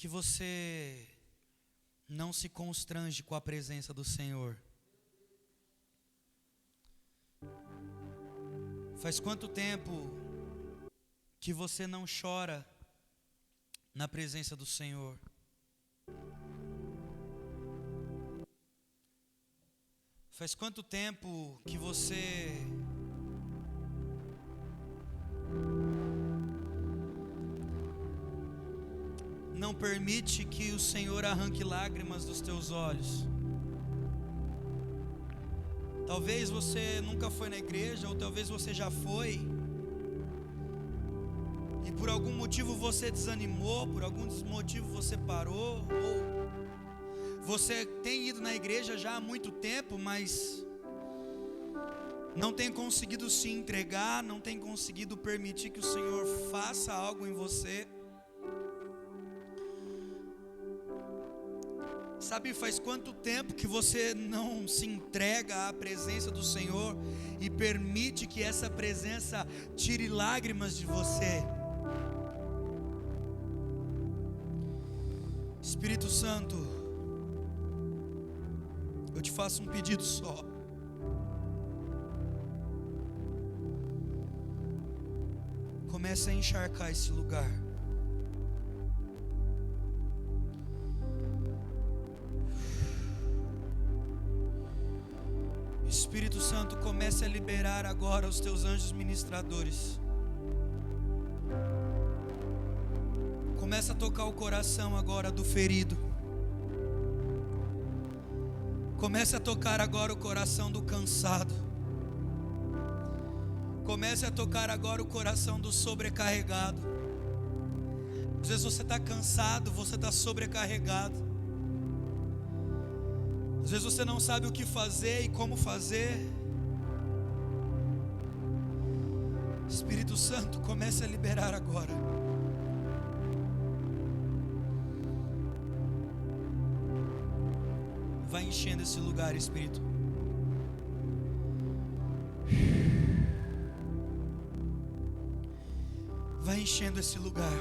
que você não se constrange com a presença do Senhor? Faz quanto tempo que você não chora na presença do Senhor? Faz quanto tempo que você não permite que o Senhor arranque lágrimas dos teus olhos? Talvez você nunca foi na igreja, ou talvez você já foi, e por algum motivo você desanimou, por algum motivo você parou, ou você tem ido na igreja já há muito tempo, mas não tem conseguido se entregar, não tem conseguido permitir que o Senhor faça algo em você. Sabe, faz quanto tempo que você não se entrega à presença do Senhor e permite que essa presença tire lágrimas de você? Espírito Santo, eu te faço um pedido só. Comece a encharcar esse lugar. Espírito Santo, comece a liberar agora os teus anjos ministradores. Comece a tocar o coração agora do ferido. Comece a tocar agora o coração do cansado. Comece a tocar agora o coração do sobrecarregado. Às vezes você está cansado, você está sobrecarregado. Às vezes você não sabe o que fazer e como fazer. Espírito Santo, comece a liberar agora. Vai enchendo esse lugar, Espírito. Vai enchendo esse lugar.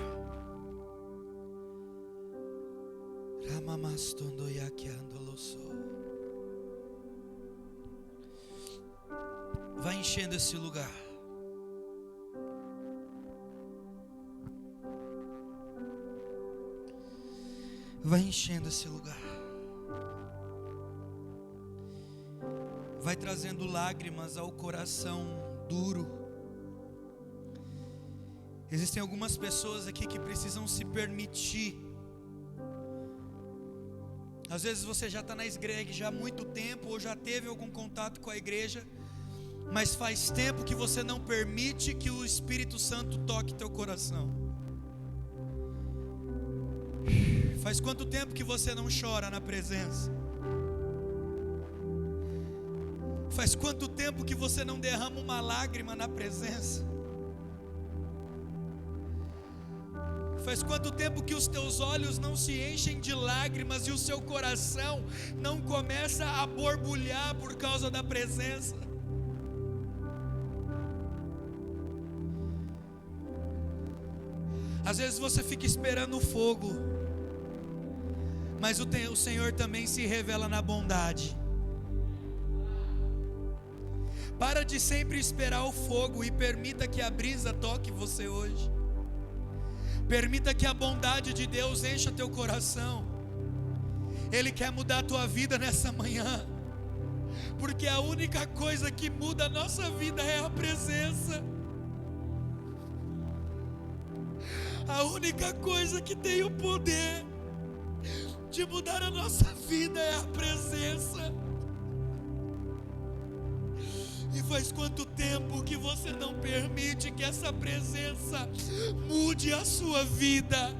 Vai enchendo esse lugar. Vai enchendo esse lugar. Vai trazendo lágrimas ao coração duro. Existem algumas pessoas aqui que precisam se permitir. Às vezes você já está na igreja há muito tempo, ou já teve algum contato com a igreja, mas faz tempo que você não permite que o Espírito Santo toque teu coração. Faz quanto tempo que você não chora na presença? Faz quanto tempo que você não derrama uma lágrima na presença? Faz quanto tempo que os teus olhos não se enchem de lágrimas e o seu coração não começa a borbulhar por causa da presença? Às vezes você fica esperando o fogo, mas o Senhor também se revela na bondade. Para de sempre esperar o fogo e permita que a brisa toque você hoje. Permita que a bondade de Deus encha teu coração. Ele quer mudar a tua vida nessa manhã, porque a única coisa que muda a nossa vida é a presença. A única coisa que tem o poder de mudar a nossa vida é a presença. E faz quanto tempo que você não permite que essa presença mude a sua vida?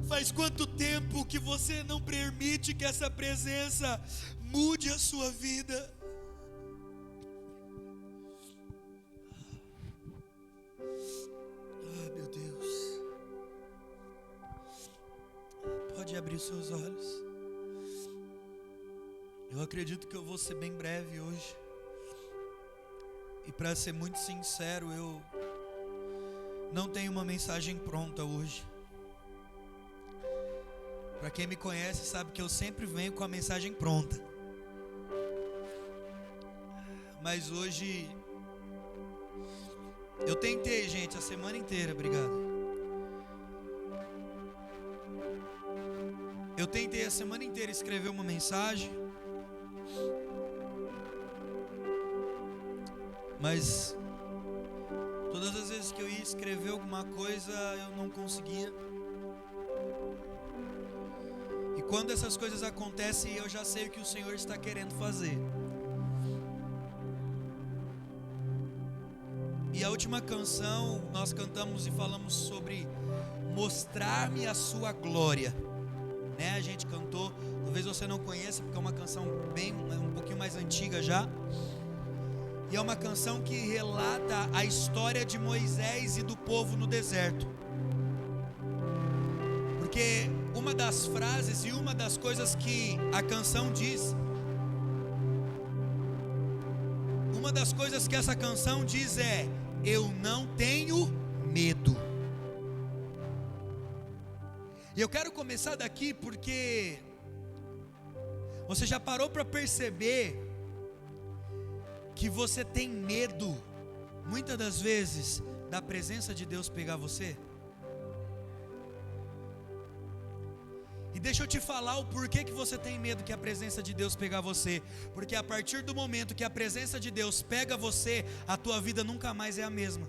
Faz quanto tempo que você não permite que essa presença mude a sua vida? Ah, meu Deus. Pode abrir os seus olhos. Eu acredito que eu vou ser bem breve hoje. E para ser muito sincero, eu não tenho uma mensagem pronta hoje. Para quem me conhece sabe que eu sempre venho com a mensagem pronta. Mas hoje eu tentei, gente, a semana inteira, obrigado. Eu tentei a semana inteira escrever uma mensagem, mas todas as vezes que eu ia escrever alguma coisa, eu não conseguia. E quando essas coisas acontecem, eu já sei o que o Senhor está querendo fazer. E a última canção, nós cantamos e falamos sobre mostrar-me a sua glória, né? A gente cantou, talvez você não conheça, porque é uma canção um pouquinho mais antiga já. E é uma canção que relata a história de Moisés e do povo no deserto. Porque uma das frases e uma das coisas que a canção diz, uma das coisas que essa canção diz é: eu não tenho medo. E eu quero começar daqui porque você já parou para perceber que você tem medo, muitas das vezes, da presença de Deus pegar você? E deixa eu te falar o porquê que você tem medo que a presença de Deus pegar você. Porque a partir do momento que a presença de Deus pega você, a tua vida nunca mais é a mesma.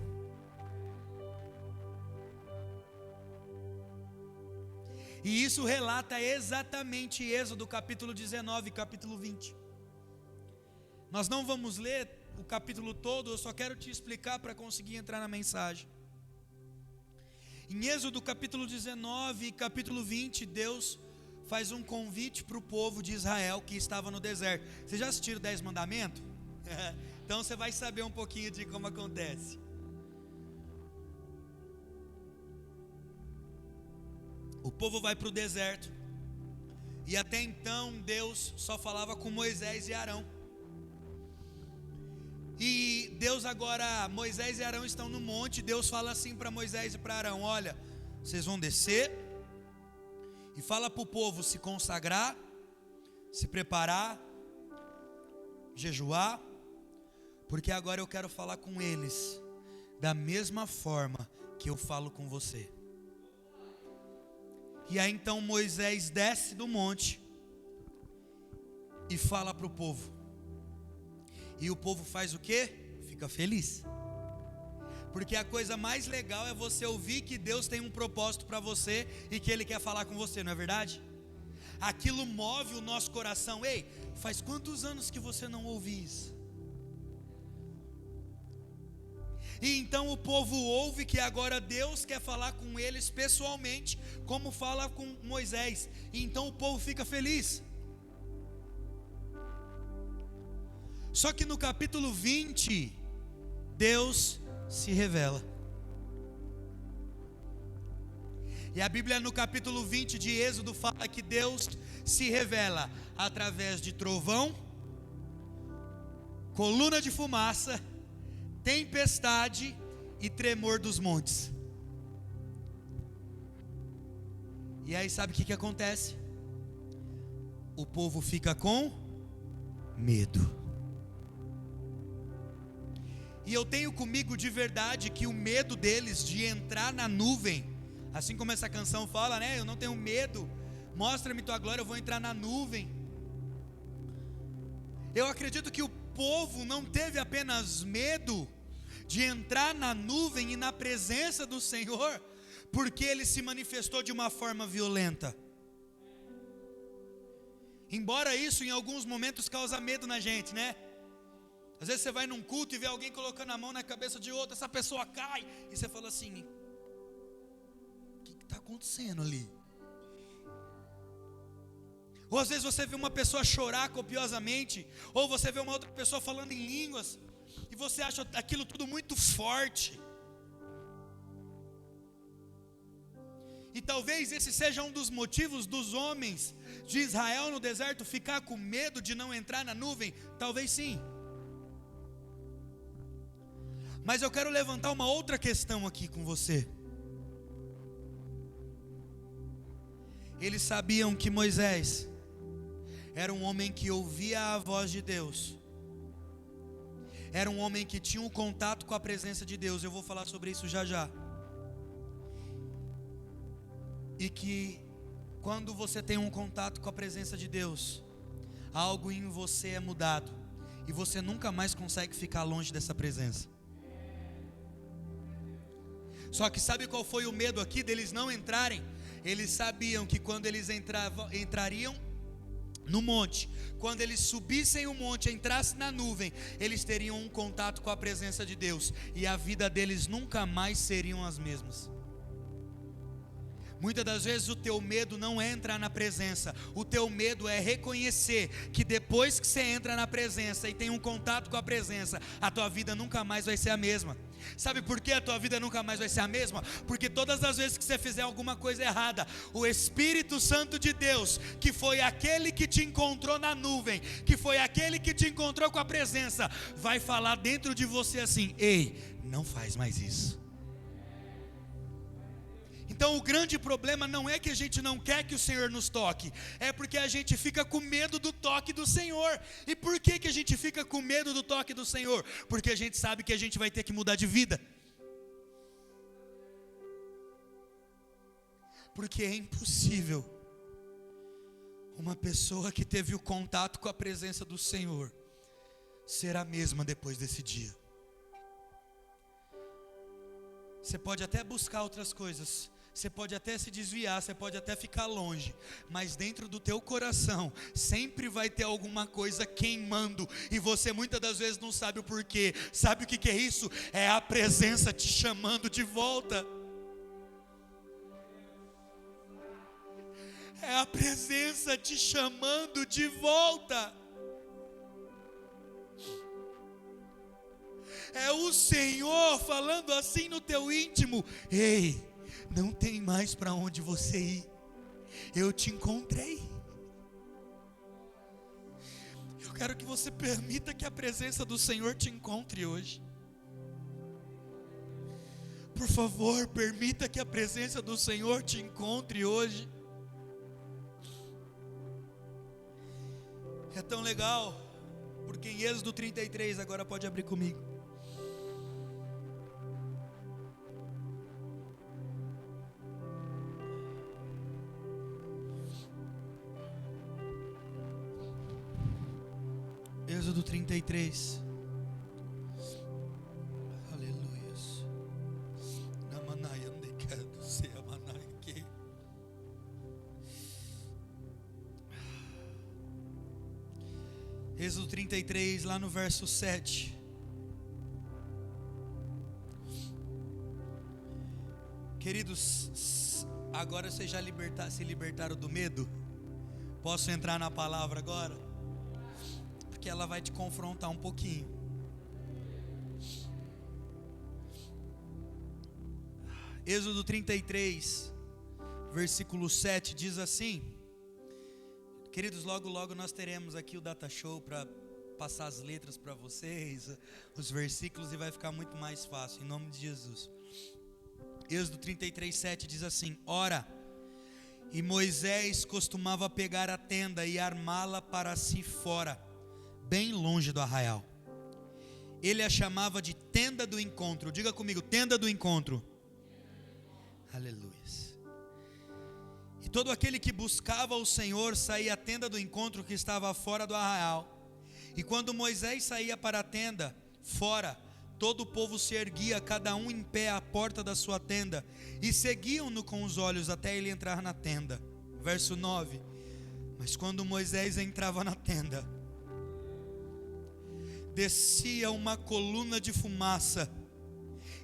E isso relata exatamente Êxodo capítulo 19 e capítulo 20. Nós não vamos ler o capítulo todo, eu só quero te explicar para conseguir entrar na mensagem. Em Êxodo capítulo 19 e capítulo 20, Deus faz um convite para o povo de Israel que estava no deserto. Vocês já assistiram 10 Mandamentos? Então você vai saber um pouquinho de como acontece. O povo vai para o deserto. E até então Deus só falava com Moisés e Arão. E Deus agora, Moisés e Arão estão no monte. Deus fala assim para Moisés e para Arão: olha, vocês vão descer e fala para o povo se consagrar, se preparar, jejuar, porque agora eu quero falar com eles da mesma forma que eu falo com você. E aí então Moisés desce do monte e fala para o povo. E o povo faz o quê? Fica feliz. Porque a coisa mais legal é você ouvir que Deus tem um propósito para você e que Ele quer falar com você, não é verdade? Aquilo move o nosso coração. Ei, faz quantos anos que você não ouve isso? E então o povo ouve que agora Deus quer falar com eles pessoalmente, como fala com Moisés. E então o povo fica feliz. Só que no capítulo 20, Deus se revela. E a Bíblia no capítulo 20 de Êxodo fala que Deus se revela através de trovão, coluna de fumaça, tempestade e tremor dos montes. E aí sabe o que acontece? O povo fica com medo. E eu tenho comigo de verdade que o medo deles de entrar na nuvem, assim como essa canção fala, né? Eu não tenho medo, mostra-me tua glória, eu vou entrar na nuvem. Eu acredito que o povo não teve apenas medo de entrar na nuvem e na presença do Senhor, porque Ele se manifestou de uma forma violenta. Embora isso em alguns momentos cause medo na gente, né? Às vezes você vai num culto e vê alguém colocando a mão na cabeça de outra, essa pessoa cai, e você fala assim: o que está acontecendo ali? Ou às vezes você vê uma pessoa chorar copiosamente, ou você vê uma outra pessoa falando em línguas, e você acha aquilo tudo muito forte. E talvez esse seja um dos motivos dos homens de Israel no deserto ficar com medo de não entrar na nuvem, talvez sim. Mas eu quero levantar uma outra questão aqui com você. Eles sabiam que Moisés era um homem que ouvia a voz de Deus, era um homem que tinha um contato com a presença de Deus. Eu vou falar sobre isso já já. E que quando você tem um contato com a presença de Deus, algo em você é mudado, e você nunca mais consegue ficar longe dessa presença. Só que sabe qual foi o medo aqui deles não entrarem? Eles sabiam que quando eles entrariam no monte, quando eles subissem o monte, entrassem na nuvem, eles teriam um contato com a presença de Deus, e a vida deles nunca mais seriam as mesmas. Muitas das vezes o teu medo não é entrar na presença, o teu medo é reconhecer que depois que você entra na presença e tem um contato com a presença, a tua vida nunca mais vai ser a mesma. Sabe por que a tua vida nunca mais vai ser a mesma? Porque todas as vezes que você fizer alguma coisa errada, o Espírito Santo de Deus, que foi aquele que te encontrou na nuvem, que foi aquele que te encontrou com a presença, vai falar dentro de você assim: ei, não faz mais isso. Então o grande problema não é que a gente não quer que o Senhor nos toque, é porque a gente fica com medo do toque do Senhor. E por que a gente fica com medo do toque do Senhor? Porque a gente sabe que a gente vai ter que mudar de vida. Porque é impossível uma pessoa que teve o contato com a presença do Senhor ser a mesma depois desse dia. Você pode até buscar outras coisas, você pode até se desviar, você pode até ficar longe, mas dentro do teu coração sempre vai ter alguma coisa queimando, e você muitas das vezes não sabe o porquê. Sabe o que é isso? É a presença te chamando de volta. É a presença te chamando de volta. É o Senhor falando assim no teu íntimo: ei, não tem mais para onde você ir, eu te encontrei. Eu quero que você permita que a presença do Senhor te encontre hoje. Por favor, permita que a presença do Senhor te encontre hoje. É tão legal, porque em Êxodo 33, agora pode abrir comigo. Êxodo 33. Aleluias. Êxodo 33, lá no verso 7. Queridos, agora vocês já se libertaram do medo? Posso entrar na palavra agora? Porque ela vai te confrontar um pouquinho. Êxodo 33, versículo 7 diz assim. Queridos, logo nós teremos aqui o data show para passar as letras para vocês, os versículos, e vai ficar muito mais fácil, em nome de Jesus. Êxodo 33, 7 diz assim: ora, e Moisés costumava pegar a tenda e armá-la para si fora, bem longe do arraial. Ele a chamava de tenda do encontro. Diga comigo, tenda do encontro. Aleluia. E todo aquele que buscava o Senhor saía à tenda do encontro que estava fora do arraial. E quando Moisés saía para a tenda fora, todo o povo se erguia, cada um em pé à porta da sua tenda, e seguiam-no com os olhos até ele entrar na tenda. Verso 9. Mas quando Moisés entrava na tenda, descia uma coluna de fumaça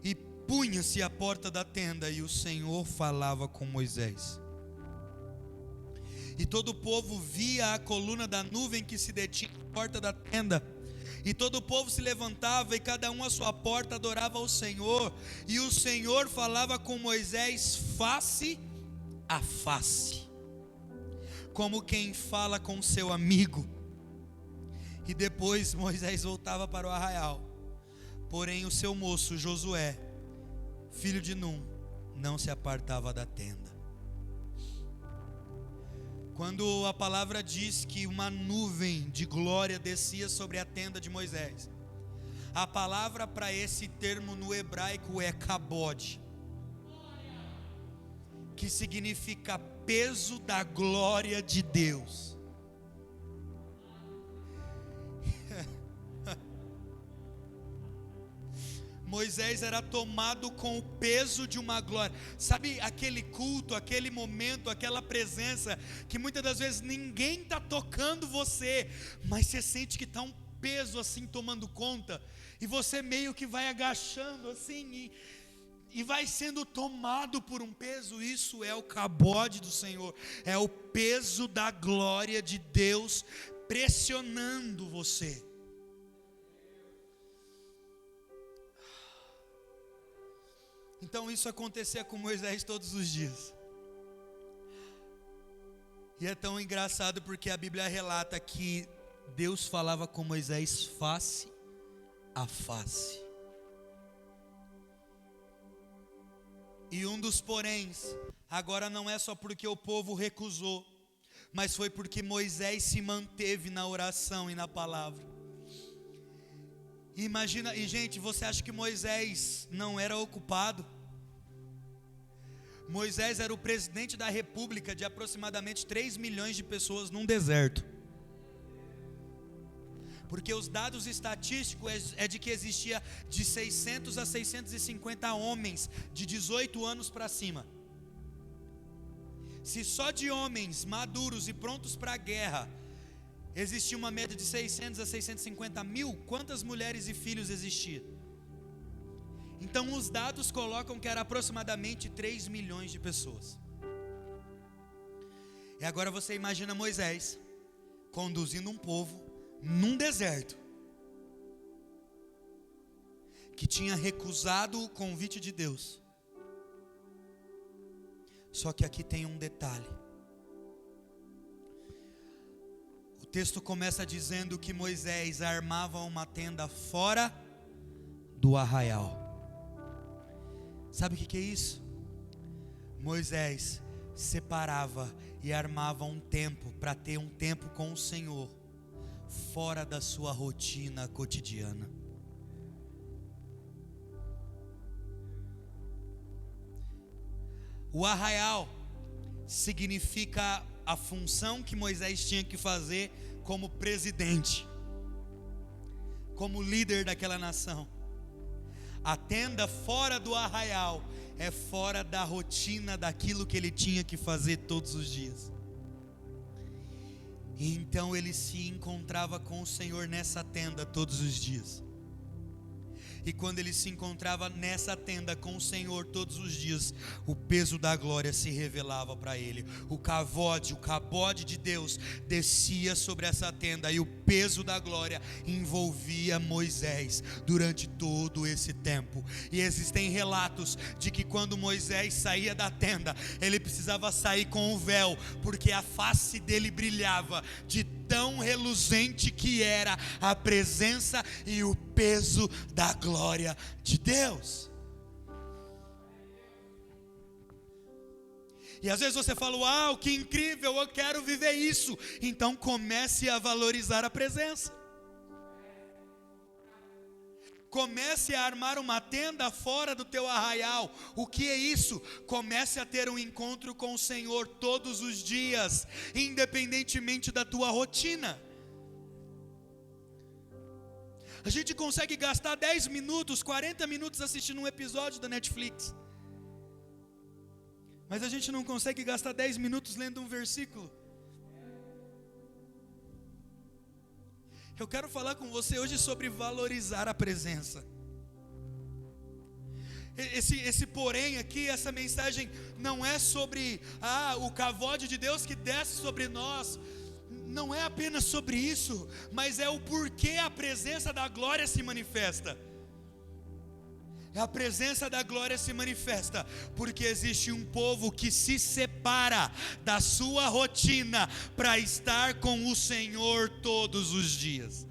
e punha-se à porta da tenda, e o Senhor falava com Moisés. E todo o povo via a coluna da nuvem que se detinha à porta da tenda. E todo o povo se levantava, e cada um à sua porta adorava ao Senhor. E o Senhor falava com Moisés face a face, como quem fala com seu amigo. E depois Moisés voltava para o arraial, Porém o seu moço Josué, filho de Num, não se apartava da tenda. Quando a palavra diz que uma nuvem de glória descia sobre a tenda de Moisés, a palavra para esse termo no hebraico é kabod, que significa peso da glória de Deus. Moisés era tomado com o peso de uma glória. Sabe aquele culto, aquele momento, aquela presença que muitas das vezes ninguém está tocando você, mas você sente que está um peso assim tomando conta, e você meio que vai agachando assim e vai sendo tomado por um peso. Isso é o kabod do Senhor, é o peso da glória de Deus pressionando você. Então isso acontecia com Moisés todos os dias. E é tão engraçado porque a Bíblia relata que Deus falava com Moisés face a face. E um dos poréns, agora não é só porque o povo recusou, mas foi porque Moisés se manteve na oração e na palavra. Imagina, e gente, você acha que Moisés não era ocupado? Moisés era o presidente da república de aproximadamente 3 milhões de pessoas num deserto. Porque os dados estatísticos é de que existia de 600 a 650 homens de 18 anos para cima. Se só de homens maduros e prontos para a guerra existia uma média de 600 a 650 mil, quantas mulheres e filhos existiam? Então os dados colocam que era aproximadamente 3 milhões de pessoas. E agora você imagina Moisés conduzindo um povo num deserto, que tinha recusado o convite de Deus. Só que aqui tem um detalhe. O texto começa dizendo que Moisés armava uma tenda fora do arraial. Sabe o que é isso? Moisés separava e armava um tempo para ter um tempo com o Senhor, fora da sua rotina cotidiana. O arraial significa a função que Moisés tinha que fazer como presidente, como líder daquela nação. A tenda fora do arraial é fora da rotina daquilo que ele tinha que fazer todos os dias. E então ele se encontrava com o Senhor nessa tenda todos os dias. E quando ele se encontrava nessa tenda com o Senhor todos os dias, o peso da glória se revelava para ele. O kabod de Deus descia sobre essa tenda, e o peso da glória envolvia Moisés durante todo esse tempo. E existem relatos de que quando Moisés saía da tenda, ele precisava sair com o véu, porque a face dele brilhava de tão reluzente que era a presença e o peso da glória de Deus. E às vezes você fala: uau, que incrível, eu quero viver isso. Então comece a valorizar a presença. Comece a armar uma tenda fora do teu arraial. O que é isso? Comece a ter um encontro com o Senhor todos os dias, independentemente da tua rotina. A gente consegue gastar 10 minutos, 40 minutos assistindo um episódio da Netflix, mas a gente não consegue gastar 10 minutos lendo um versículo. Eu quero falar com você hoje sobre valorizar a presença. Esse porém aqui, essa mensagem não é sobre o kabod de Deus que desce sobre nós. Não é apenas sobre isso, mas é o porquê a presença da glória se manifesta. A presença da glória se manifesta porque existe um povo que se separa da sua rotina para estar com o Senhor todos os dias.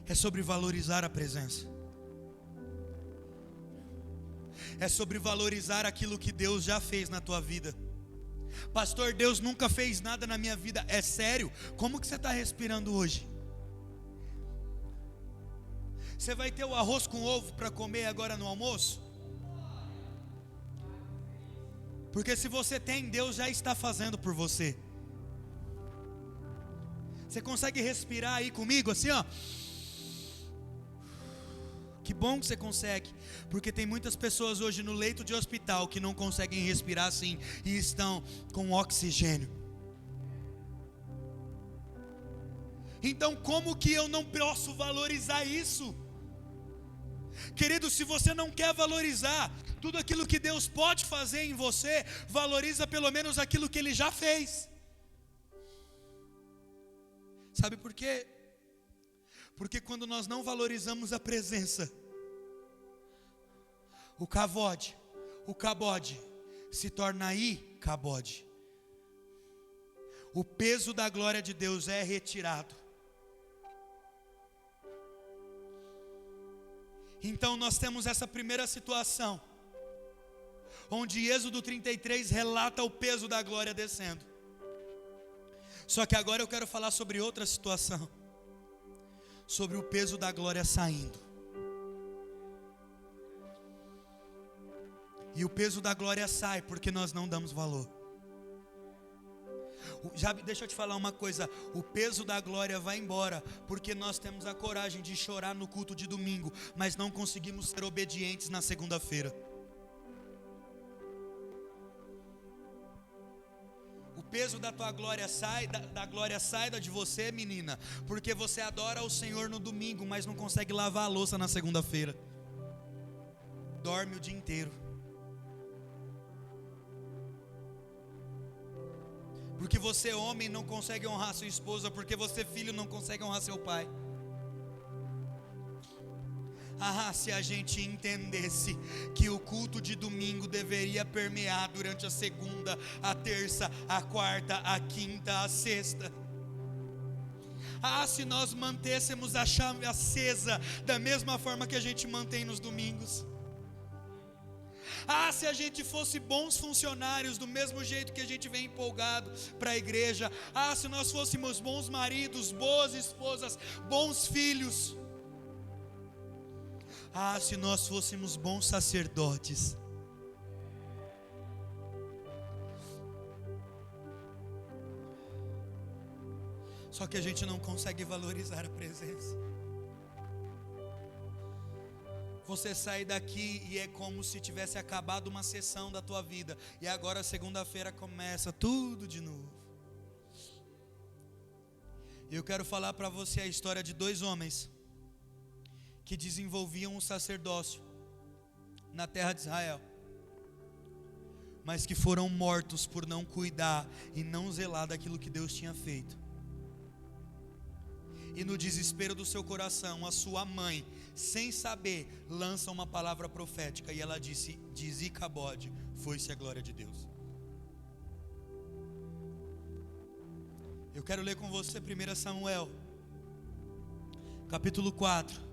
é sobre valorizar a presença. É sobre valorizar aquilo que Deus já fez na tua vida. Pastor, Deus nunca fez nada na minha vida. É sério? Como que você está respirando hoje? Você vai ter o arroz com ovo para comer agora no almoço? Porque se você tem, Deus já está fazendo por você. Você consegue respirar aí comigo assim, ó? Que bom que você consegue, porque tem muitas pessoas hoje no leito de hospital que não conseguem respirar assim e estão com oxigênio. Então como que eu não posso valorizar isso? Querido, se você não quer valorizar tudo aquilo que Deus pode fazer em você, valoriza pelo menos aquilo que Ele já fez. Sabe por quê? Porque quando nós não valorizamos a presença, o kavod, o kabod, se torna ikabod. O peso da glória de Deus é retirado. Então nós temos essa primeira situação, onde Êxodo 33 relata o peso da glória descendo. Só que agora eu quero falar sobre outra situação, sobre o peso da glória saindo. E o peso da glória sai porque nós não damos valor. Deixa eu te falar uma coisa, o peso da glória vai embora porque nós temos a coragem de chorar no culto de domingo, mas não conseguimos ser obedientes na segunda-feira. O peso da tua glória sai, da glória sai de você, menina, porque você adora o Senhor no domingo, mas não consegue lavar a louça na segunda-feira. Dorme o dia inteiro. Porque você, homem, não consegue honrar sua esposa, porque você, filho, não consegue honrar seu pai. Se a gente entendesse que o culto de domingo deveria permear durante a segunda, a terça, a quarta, a quinta, a sexta. Se nós mantêssemos a chave acesa da mesma forma que a gente mantém nos domingos. Se a gente fosse bons funcionários do mesmo jeito que a gente vem empolgado para a igreja. Se nós fôssemos bons maridos, boas esposas, bons filhos. Se nós fôssemos bons sacerdotes. Só que a gente não consegue valorizar a presença. Você sai daqui e é como se tivesse acabado uma sessão da tua vida, e agora segunda-feira começa tudo de novo. Eu quero falar para você a história de dois homens que desenvolviam um sacerdócio na terra de Israel, mas que foram mortos por não cuidar e não zelar daquilo que Deus tinha feito. E no desespero do seu coração, a sua mãe, sem saber, lança uma palavra profética, e ela disse: diz Icabode, foi-se a glória de Deus. Eu quero ler com você 1 Samuel, capítulo 4.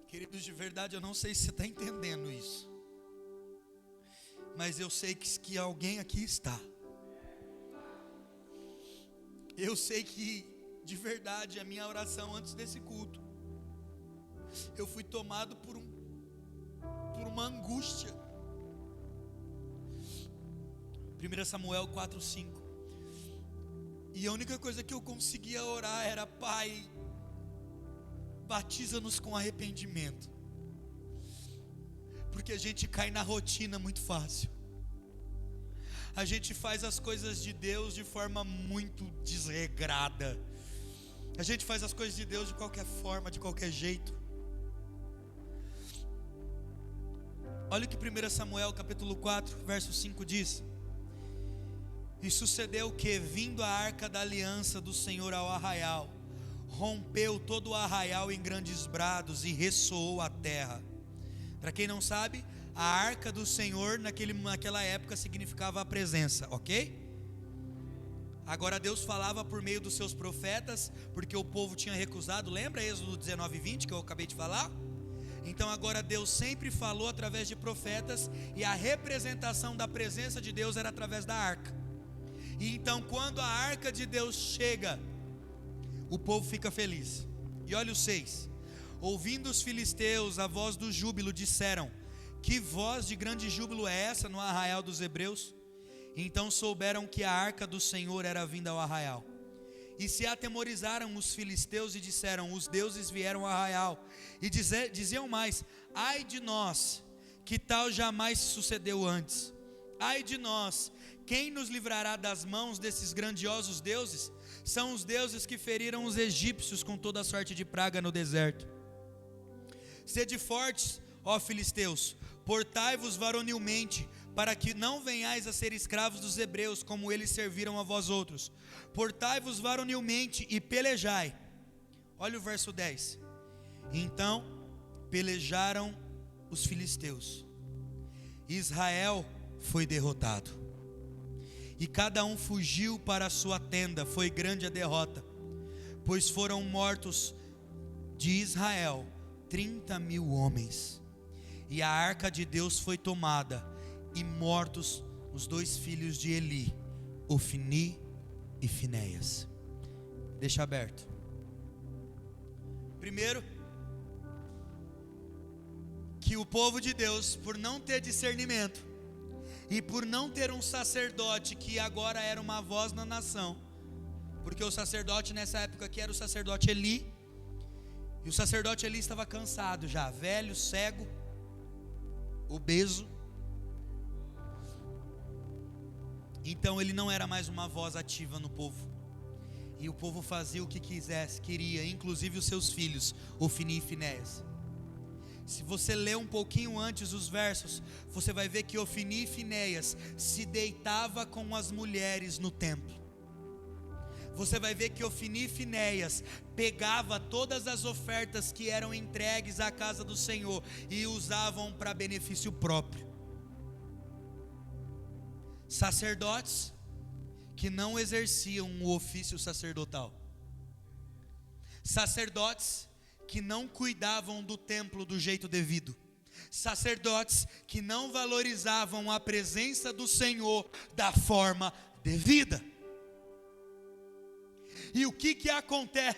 Queridos, de verdade, eu não sei se você está entendendo isso, mas eu sei que alguém aqui está. Eu sei que, de verdade, a minha oração antes desse culto, eu fui tomado por uma angústia. 1 Samuel 4:5. E a única coisa que eu conseguia orar era: Pai, batiza-nos com arrependimento. Porque a gente cai na rotina muito fácil. A gente faz as coisas de Deus de forma muito desregrada. A gente faz as coisas de Deus de qualquer forma, de qualquer jeito. Olha o que 1 Samuel capítulo 4, verso 5 diz: E sucedeu que, vindo a arca da aliança do Senhor ao arraial, rompeu todo o arraial em grandes brados e ressoou a terra. Para quem não sabe, A arca do Senhor naquela época significava a presença, ok? Agora Deus falava por meio dos seus profetas, porque o povo tinha recusado. Lembra Êxodo 19:20 que eu acabei de falar? Então agora Deus sempre falou através de profetas, e a representação da presença de Deus era através da arca. E então quando a arca de Deus chega, o povo fica feliz. E olha o 6: ouvindo os filisteus a voz do júbilo, disseram: que voz de grande júbilo é essa no arraial dos hebreus? Então souberam que a arca do Senhor era vinda ao arraial. E se atemorizaram os filisteus e disseram: os deuses vieram ao arraial. E diziam mais: ai de nós, que tal jamais sucedeu antes. Ai de nós, quem nos livrará das mãos desses grandiosos deuses? São os deuses que feriram os egípcios com toda sorte de praga no deserto. Sede fortes, ó filisteus, portai-vos varonilmente, para que não venhais a ser escravos dos hebreus, como eles serviram a vós outros. Portai-vos varonilmente e pelejai. Olha o verso 10. Então pelejaram os filisteus. Israel foi derrotado, e cada um fugiu para a sua tenda. Foi grande a derrota, pois foram mortos de Israel 30.000 homens. E a arca de Deus foi tomada, e mortos os 2 filhos de Eli, Ofni e Finéias. Deixa aberto. Primeiro, que o povo de Deus, por não ter discernimento, e por não ter um sacerdote que agora era uma voz na nação, porque o sacerdote nessa época aqui era o sacerdote Eli, e o sacerdote Eli estava cansado já, velho, cego, obeso. Então ele não era mais uma voz ativa no povo, e o povo fazia o que queria, inclusive os seus filhos, Ofni e Finéias. Se você ler um pouquinho antes os versos, você vai ver que Ofni e Finéias se deitava com as mulheres no templo. Você vai ver que Ofni e Finéias pegava todas as ofertas que eram entregues à casa do Senhor e usavam para benefício próprio. Sacerdotes que não exerciam o ofício sacerdotal. Sacerdotes que não cuidavam do templo do jeito devido. Sacerdotes que não valorizavam a presença do Senhor da forma devida. E o que acontece?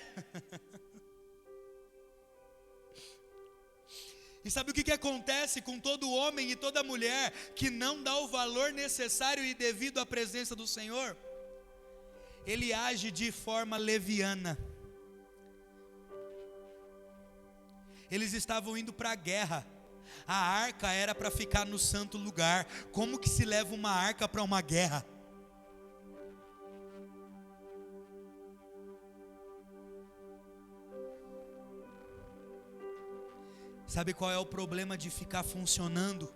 E sabe o que acontece com todo homem e toda mulher que não dá o valor necessário e devido à presença do Senhor? Ele age de forma leviana. Eles estavam indo para a guerra. A arca era para ficar no santo lugar. Como que se leva uma arca para uma guerra? Sabe qual é o problema de ficar funcionando?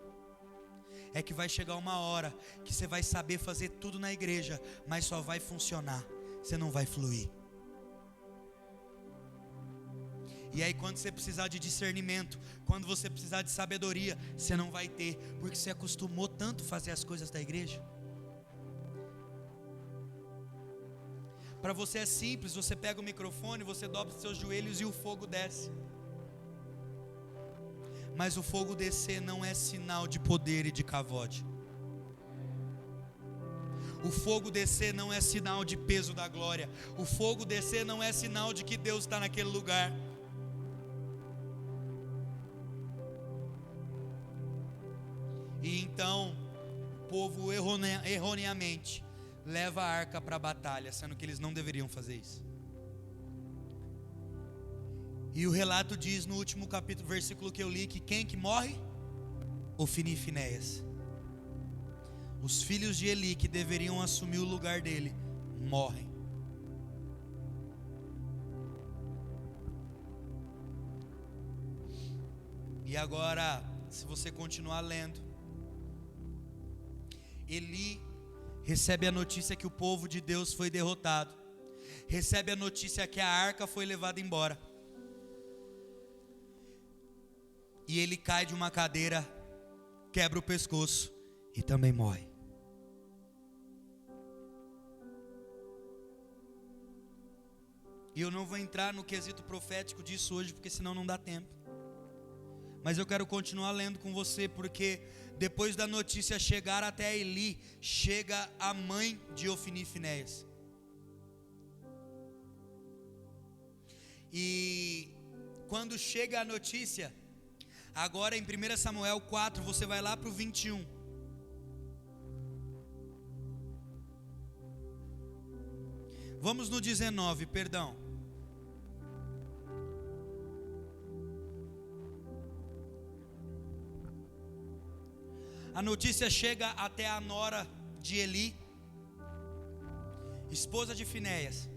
É que vai chegar uma hora que você vai saber fazer tudo na igreja, mas só vai funcionar, você não vai fluir. E aí quando você precisar de discernimento, quando você precisar de sabedoria, você não vai ter, porque você acostumou tanto fazer as coisas da igreja. Para você é simples, você pega o microfone, você dobra os seus joelhos e o fogo desce. Mas o fogo descer não é sinal de poder e de cavode. O fogo descer não é sinal de peso da glória. O fogo descer não é sinal de que Deus está naquele lugar. E então o povo erroneamente leva a arca para a batalha, sendo que eles não deveriam fazer isso. E o relato diz no último capítulo, versículo que eu li, que quem que morre? Ofni e Finéias. Os filhos de Eli, que deveriam assumir o lugar dele, morrem. E agora, se você continuar lendo, Eli recebe a notícia que o povo de Deus foi derrotado. Recebe a notícia que a arca foi levada embora. E ele cai de uma cadeira quebra o pescoço e também morre. E eu não vou entrar no quesito profético disso hoje, porque senão não dá tempo. Mas eu quero continuar lendo com você, porque depois da notícia chegar até Eli, chega a mãe de Ofni e Finéias. E quando chega a notícia, agora em 1 Samuel 4, você vai lá para o 21. Vamos no 19, perdão. A notícia chega até a nora de Eli, esposa de Finéias.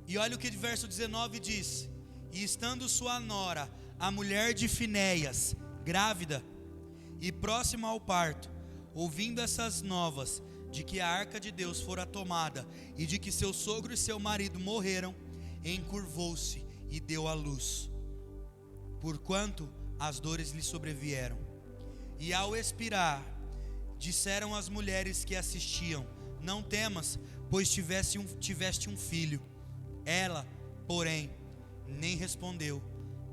E olha o que o verso 19 diz: e estando sua nora, a mulher de Finéias, grávida e próxima ao parto, ouvindo essas novas de que a arca de Deus fora tomada e de que seu sogro e seu marido morreram, encurvou-se e deu à luz, porquanto as dores lhe sobrevieram. E ao expirar, disseram as mulheres que assistiam: não temas, pois tiveste um filho. Ela, porém, nem respondeu,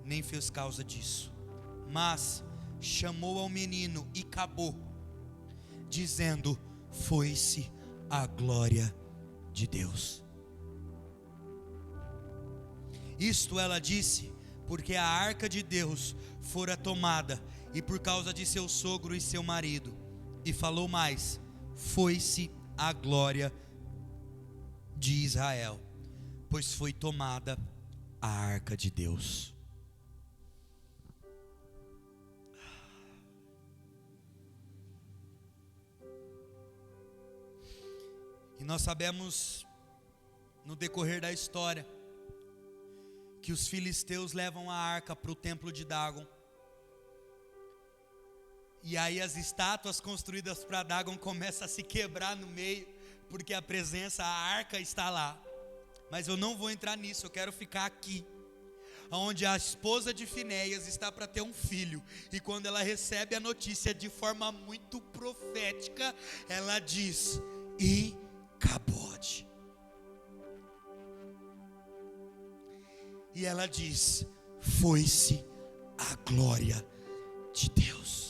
nem fez causa disso, mas chamou ao menino e acabou, dizendo: foi-se a glória de Deus. Isto ela disse, porque a arca de Deus fora tomada, e por causa de seu sogro e seu marido. E falou mais: foi-se a glória de Israel, pois foi tomada a arca de Deus. E nós sabemos, no decorrer da história, que os filisteus levam a arca para o templo de Dagon. E aí as estátuas construídas para Dagon começam a se quebrar no meio, porque a presença, a arca está lá. Mas eu não vou entrar nisso, eu quero ficar aqui, onde a esposa de Finéias está para ter um filho. E quando ela recebe a notícia de forma muito profética, ela diz: Icabode. E ela diz: foi-se a glória de Deus.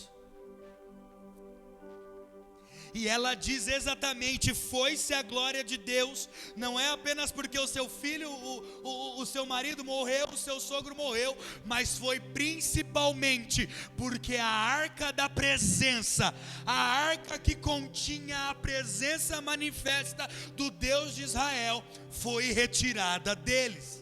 E ela diz exatamente: foi-se a glória de Deus. Não é apenas porque o seu filho, o seu marido morreu, o seu sogro morreu, mas foi principalmente porque a arca da presença, a arca que continha a presença manifesta do Deus de Israel, foi retirada deles.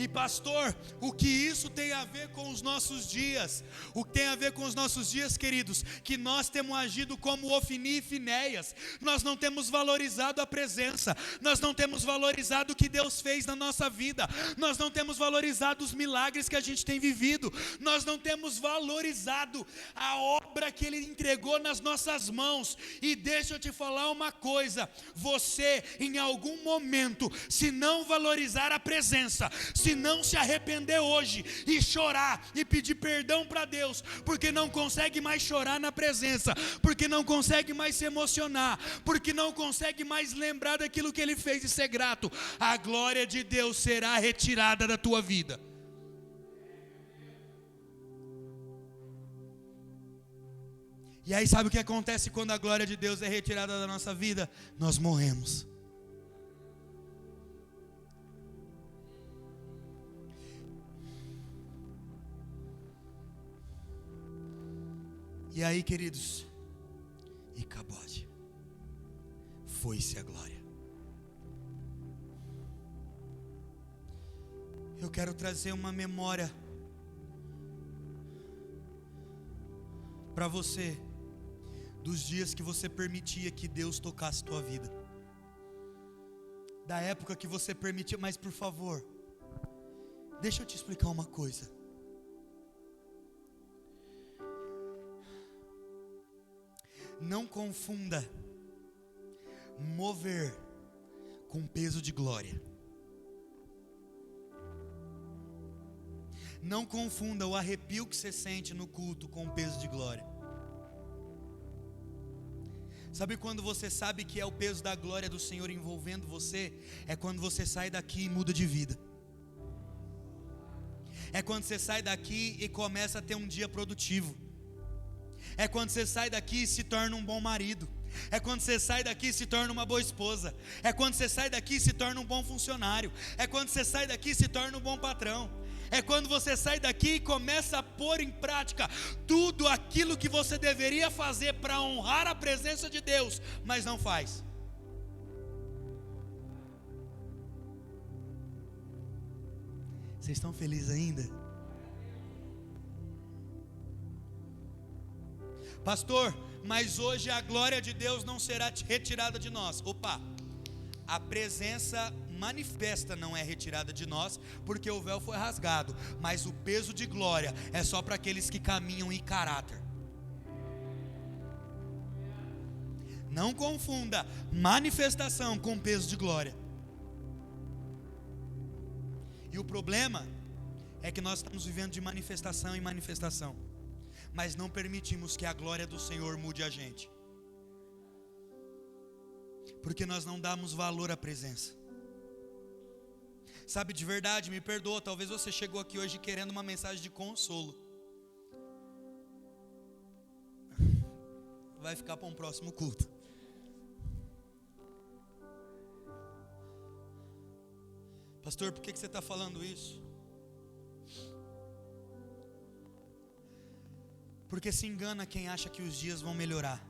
E pastor, o que isso tem a ver com os nossos dias? O que tem a ver com os nossos dias, queridos? Que nós temos agido como Ofni e Finéias. Nós não temos valorizado a presença. Nós não temos valorizado o que Deus fez na nossa vida. Nós não temos valorizado os milagres que a gente tem vivido. Nós não temos valorizado a obra que Ele entregou nas nossas mãos. E deixa eu te falar uma coisa: você, em algum momento, se não valorizar a presença, se não se arrepender hoje e chorar e pedir perdão para Deus, porque não consegue mais chorar na presença, porque não consegue mais se emocionar, porque não consegue mais lembrar daquilo que Ele fez e ser grato, a glória de Deus será retirada da tua vida. E aí sabe o que acontece quando a glória de Deus é retirada da nossa vida? Nós morremos. E aí, queridos, Icabode, foi-se a glória. Eu quero trazer uma memória para você dos dias que você permitia que Deus tocasse tua vida, da época que você permitia. Mas por favor, deixa eu te explicar uma coisa. Não confunda mover com peso de glória. Não confunda o arrepio que você sente no culto com o peso de glória. Sabe quando você sabe que é o peso da glória do Senhor envolvendo você? É quando você sai daqui e muda de vida. É quando você sai daqui e começa a ter um dia produtivo. É quando você sai daqui e se torna um bom marido. É quando você sai daqui e se torna uma boa esposa. É quando você sai daqui e se torna um bom funcionário. É quando você sai daqui e se torna um bom patrão. É quando você sai daqui e começa a pôr em prática tudo aquilo que você deveria fazer para honrar a presença de Deus, mas não faz. Vocês estão felizes ainda? Pastor, mas hoje a glória de Deus não será retirada de nós. Opa, a presença manifesta não é retirada de nós, porque o véu foi rasgado, mas o peso de glória é só para aqueles que caminham em caráter. Não confunda manifestação com peso de glória. E o problema é que nós estamos vivendo de manifestação em manifestação, mas não permitimos que a glória do Senhor mude a gente, porque nós não damos valor à presença. Sabe, de verdade, me perdoa, talvez você chegou aqui hoje querendo uma mensagem de consolo. Vai ficar para um próximo culto. Pastor, por que você está falando isso? Porque se engana quem acha que os dias vão melhorar.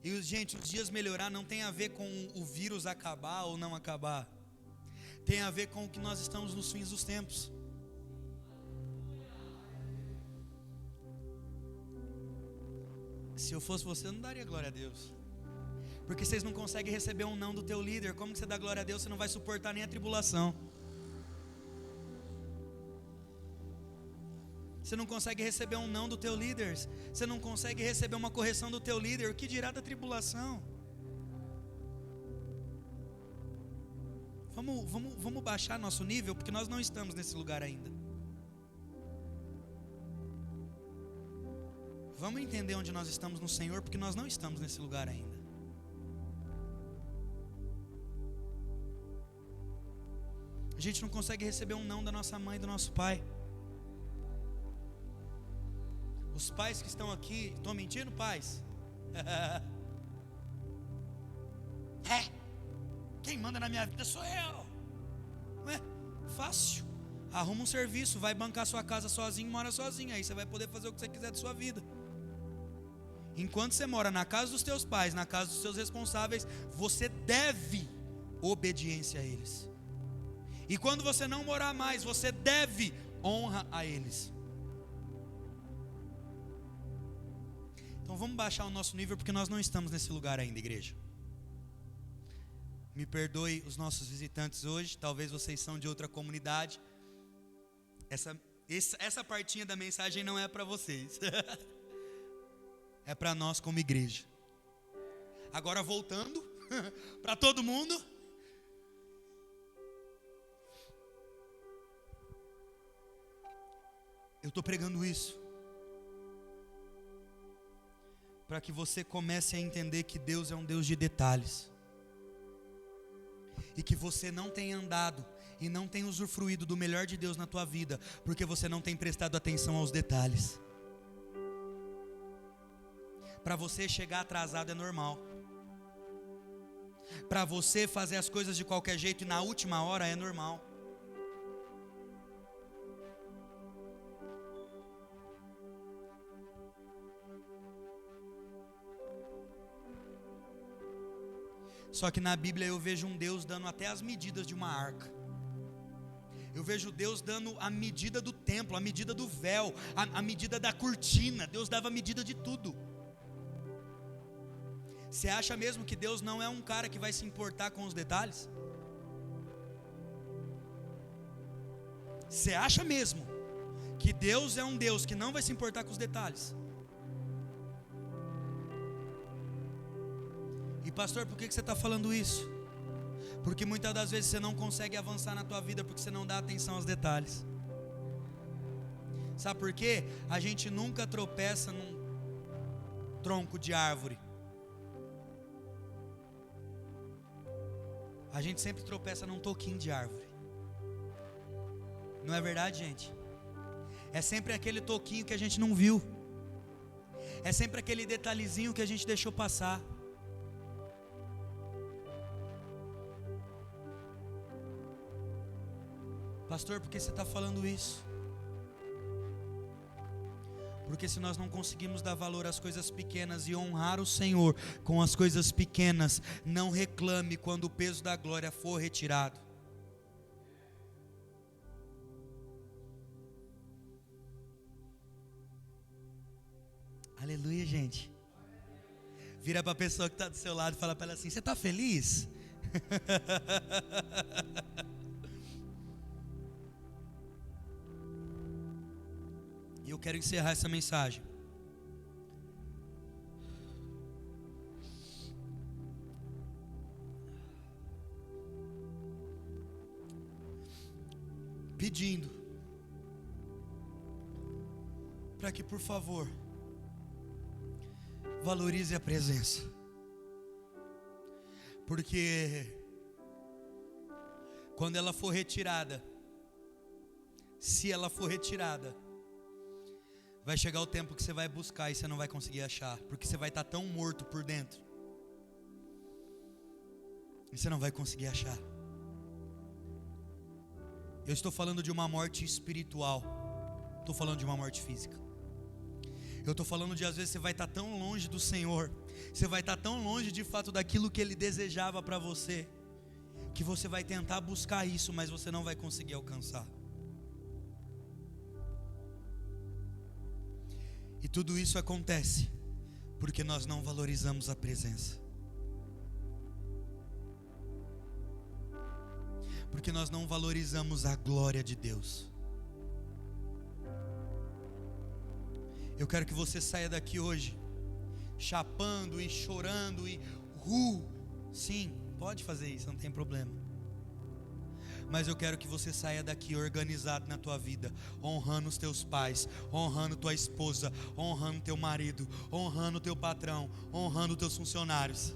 E gente, os dias melhorar não tem a ver com o vírus acabar ou não acabar. Tem a ver com o que nós estamos nos fins dos tempos. Se eu fosse você, eu não daria glória a Deus. Porque vocês não conseguem receber um não do teu líder. Como que você dá glória a Deus? Você não vai suportar nem a tribulação. Você não consegue receber um não do teu líder. Você não consegue receber uma correção do teu líder. O que dirá da tribulação? Vamos baixar nosso nível, porque nós não estamos nesse lugar ainda. Vamos entender onde nós estamos no Senhor, porque nós não estamos nesse lugar ainda. A gente não consegue receber um não da nossa mãe e do nosso pai. Os pais que estão aqui, estou mentindo, pais? Quem manda na minha vida sou eu. Não é fácil. Arruma um serviço, vai bancar sua casa sozinho, mora sozinho. Aí você vai poder fazer o que você quiser da sua vida. Enquanto você mora na casa dos teus pais, na casa dos seus responsáveis, você deve obediência a eles. E quando você não morar mais, você deve honra a eles. Então vamos baixar o nosso nível, porque nós não estamos nesse lugar ainda, igreja. Me perdoe os nossos visitantes hoje, talvez vocês são de outra comunidade. Essa partinha da mensagem não é para vocês. É para nós como igreja. Agora voltando para todo mundo. Eu estou pregando isso para que você comece a entender que Deus é um Deus de detalhes, e que você não tem andado e não tem usufruído do melhor de Deus na tua vida, porque você não tem prestado atenção aos detalhes. Para você chegar atrasado é normal. Para você fazer as coisas de qualquer jeito e na última hora é normal. Só que na Bíblia eu vejo um Deus dando até as medidas de uma arca. Eu vejo Deus dando a medida do templo, a medida do véu, a medida da cortina. Deus dava a medida de tudo. Você acha mesmo que Deus não é um cara que vai se importar com os detalhes? Você acha mesmo que Deus é um Deus que não vai se importar com os detalhes? E pastor, por que você está falando isso? Porque muitas das vezes você não consegue avançar na tua vida porque você não dá atenção aos detalhes. Sabe por quê? A gente nunca tropeça num tronco de árvore. A gente sempre tropeça num toquinho de árvore. Não é verdade, gente? É sempre aquele toquinho que a gente não viu. É sempre aquele detalhezinho que a gente deixou passar. Pastor, por que você está falando isso? Porque se nós não conseguimos dar valor às coisas pequenas e honrar o Senhor com as coisas pequenas, não reclame quando o peso da glória for retirado. Aleluia, gente. Vira para a pessoa que está do seu lado e fala para ela assim: você está feliz? E eu quero encerrar essa mensagem pedindo para que, por favor, valorize a presença. Porque quando ela for retirada, se ela for retirada, vai chegar o tempo que você vai buscar e você não vai conseguir achar, porque você vai estar tão morto por dentro e você não vai conseguir achar. Eu estou falando de uma morte espiritual, estou falando de uma morte física. Eu estou falando de, às vezes, você vai estar tão longe do Senhor, você vai estar tão longe de fato daquilo que Ele desejava para você, que você vai tentar buscar isso, mas você não vai conseguir alcançar. E tudo isso acontece porque nós não valorizamos a presença. Porque nós não valorizamos a glória de Deus. Eu quero que você saia daqui hoje chapando e chorando e sim, pode fazer isso, não tem problema. Mas eu quero que você saia daqui organizado na tua vida, honrando os teus pais, honrando tua esposa, honrando teu marido, honrando teu patrão, honrando teus funcionários,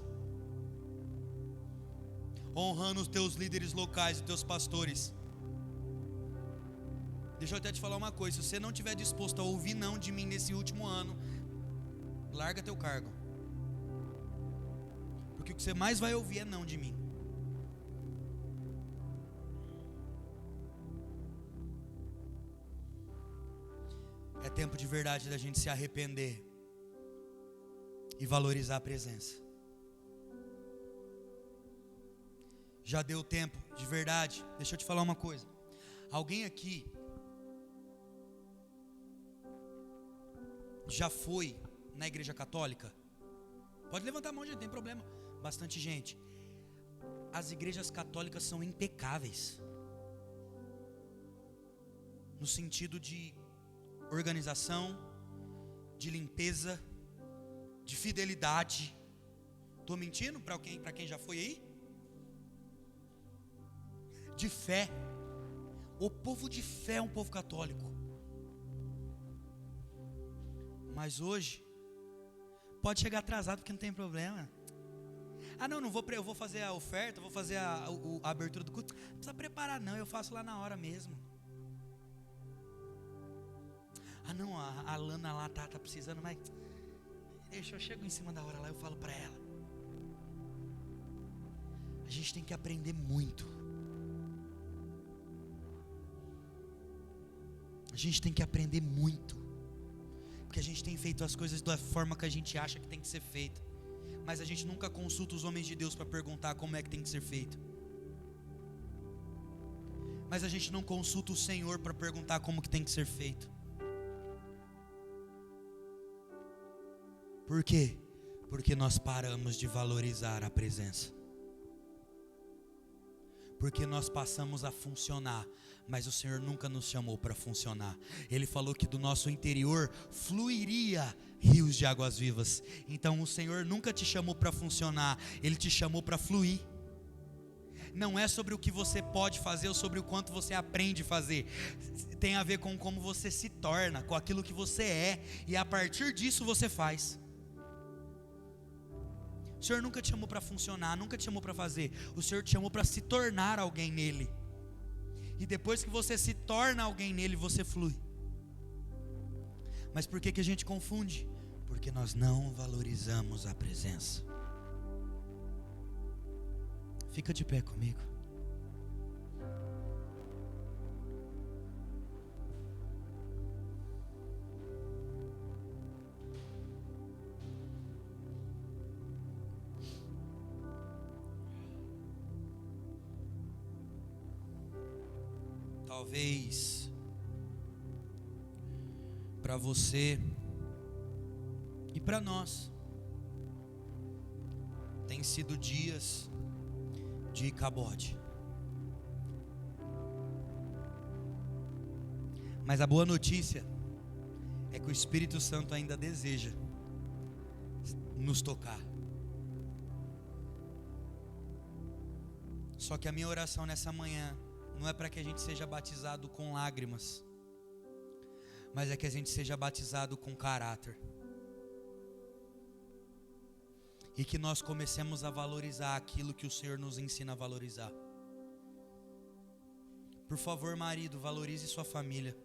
honrando os teus líderes locais, os teus pastores. Deixa eu até te falar uma coisa: se você não estiver disposto a ouvir não de mim nesse último ano, larga teu cargo, porque o que você mais vai ouvir é não de mim. É tempo de verdade da gente se arrepender e valorizar a presença. Já deu tempo de verdade. Deixa eu te falar uma coisa. Alguém aqui já foi na igreja católica? Pode levantar a mão, gente, não tem problema. Bastante gente. As igrejas católicas são impecáveis, no sentido de organização, de limpeza, de fidelidade. Estou mentindo para quem já foi aí? De fé. O povo de fé é um povo católico. Mas hoje pode chegar atrasado porque não tem problema. Não vou, eu vou fazer a oferta, vou fazer a abertura do culto. Não precisa preparar não, eu faço lá na hora mesmo. A Lana lá tá precisando, mas deixa, eu chego em cima da hora lá, eu falo para ela. A gente tem que aprender muito. A gente tem que aprender muito. Porque a gente tem feito as coisas da forma que a gente acha que tem que ser feito, mas a gente nunca consulta os homens de Deus para perguntar como é que tem que ser feito. Mas a gente não consulta o Senhor para perguntar como que tem que ser feito. Por quê? Porque nós paramos de valorizar a presença. Porque nós passamos a funcionar, mas o Senhor nunca nos chamou para funcionar. Ele falou que do nosso interior fluiria rios de águas vivas. Então o Senhor nunca te chamou para funcionar, Ele te chamou para fluir. não é sobre o que você pode fazer ou sobre o quanto você aprende a fazer. Tem a ver com como você se torna, com aquilo que você é, e a partir disso você faz. O Senhor nunca te chamou para funcionar, nunca te chamou para fazer. O Senhor te chamou para se tornar alguém nele. E depois que você se torna alguém nele, você flui. Mas por que a gente confunde? Porque nós não valorizamos a presença. Fica de pé comigo. Talvez para você e para nós tem sido dias de Icabode. Mas a boa notícia é que o Espírito Santo ainda deseja nos tocar. Só que a minha oração nessa manhã não é para que a gente seja batizado com lágrimas, mas é que a gente seja batizado com caráter. E que nós comecemos a valorizar aquilo que o Senhor nos ensina a valorizar. Por favor, marido, valorize sua família.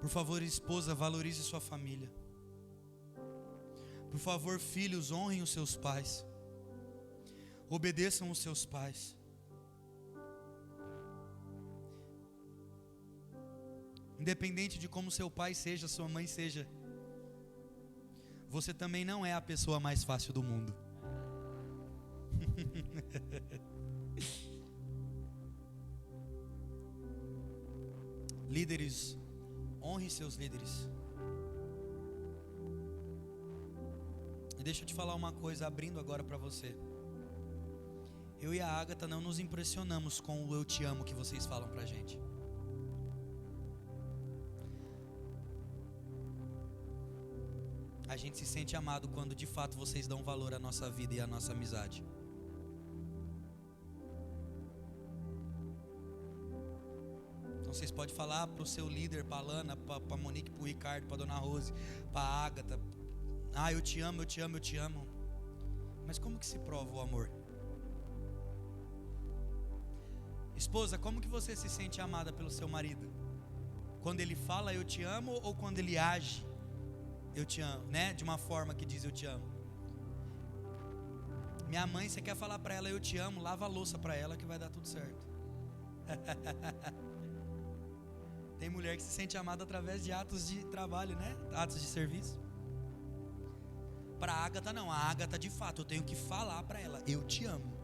Por favor, esposa, valorize sua família. Por favor, filhos, honrem os seus pais. Obedeçam os seus pais. Independente de como seu pai seja, sua mãe seja, você também não é a pessoa mais fácil do mundo. Líderes, honre seus líderes. E deixa eu te falar uma coisa, abrindo agora para você. Eu e a Ágata não nos impressionamos com o eu te amo que vocês falam pra gente. A gente se sente amado quando de fato vocês dão valor à nossa vida e à nossa amizade. Então vocês podem falar para o seu líder, para a Lana, para a Monique, para o Ricardo, para a Dona Rose, para a Ágata: ah, eu te amo, eu te amo, eu te amo. Mas como que se prova o amor? Esposa, como que você se sente amada pelo seu marido? Quando ele fala eu te amo ou quando ele age eu te amo, né? De uma forma que diz eu te amo. Minha mãe, você quer falar para ela eu te amo, lava a louça para ela que vai dar tudo certo. Tem mulher que se sente amada através de atos de trabalho, né? Atos de serviço. Para a Ágata não, a Ágata de fato eu tenho que falar para ela eu te amo.